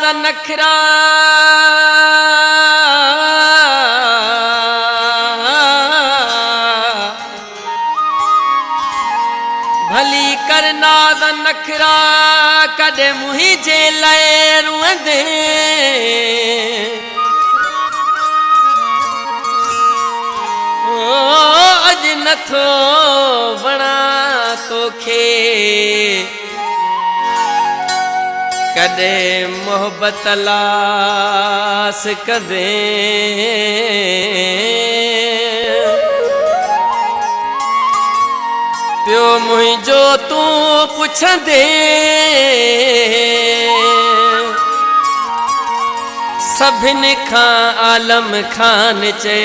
दा नखरा भली करना दा नखरा कदे मुझे लाए रुंदे अज नथो बना तोखे कदे मोहब्बत लास कदे प्यो मुझो तू पुछंदे सभिन खां आलम खान चे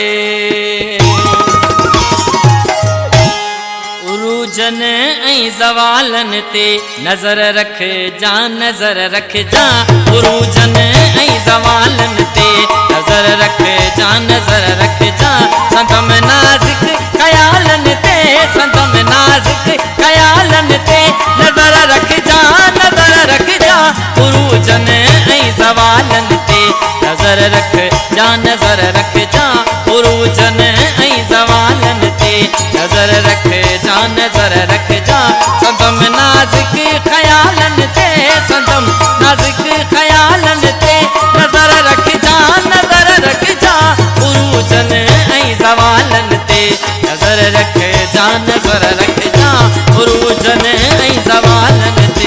उरूजन ऐं ज़वालन ते नज़र रख जा नज़र रख जा उरूजन ऐं ज़वालन ते नज़र रख जा नज़र रख जा संदम नाज़िक ख़यालन ते संदम नाज़िक ख़यालन ते नज़र रख जा उरूजन ऐं ज़वालन ते नज़र रख जा नज़र रख जा उरूजन ऐं ज़वालन ते नज़र रख जा नज़र रख जा संदम नाज़िक ख़यालन ते संदम नाज़िक ख़यालन ते नज़र रख जा उरूजन ऐं ज़वालन ते नज़र रख जा नज़र रख जा उरूजन ऐं ज़वालन ते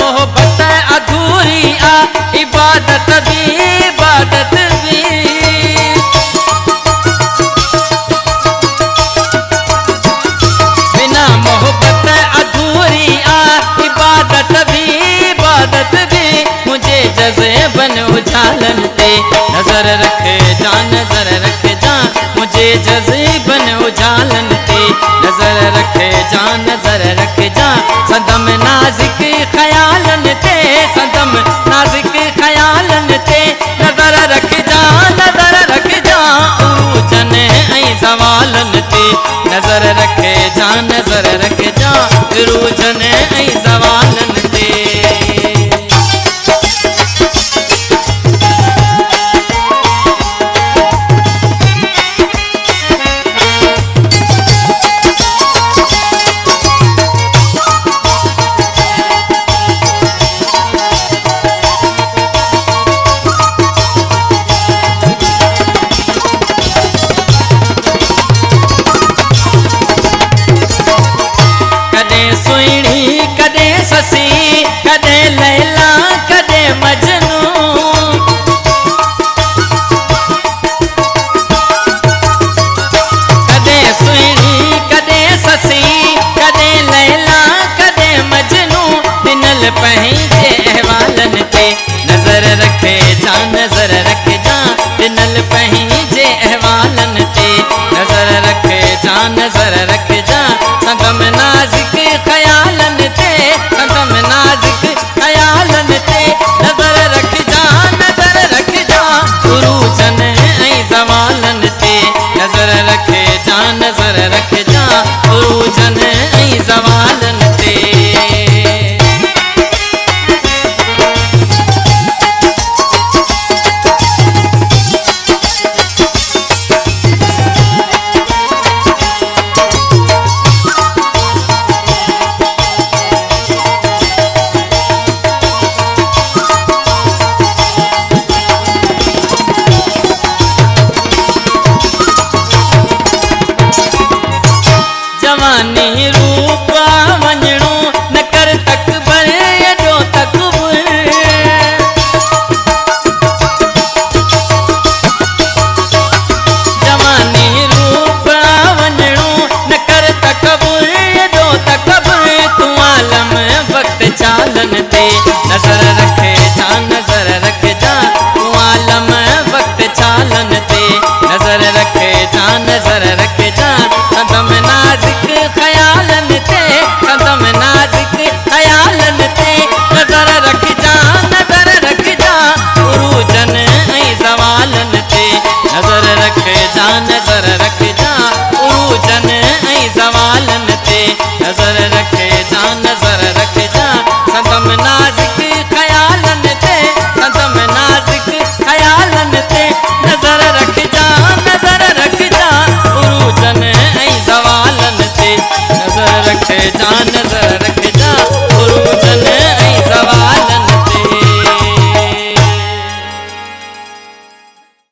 मोहब्बत अधूरी आ इबादत भी बिना मोहब्बत अधूरी आ इबादत भी मुझे जज़े बन उजालन ते नज़र रख जा नज़र रख जा मुझे जज़े बन उजालन ते नज़र रख जा नज़र रख जा संदम नाज़िक ख़यालन ते संदम नाज़िक ख़यालन ते नज़र रख जा उरूजन ऐं ज़वालन ते नज़र रख जा नज़र रख जा उरूजन ऐं ज़वालन ते जा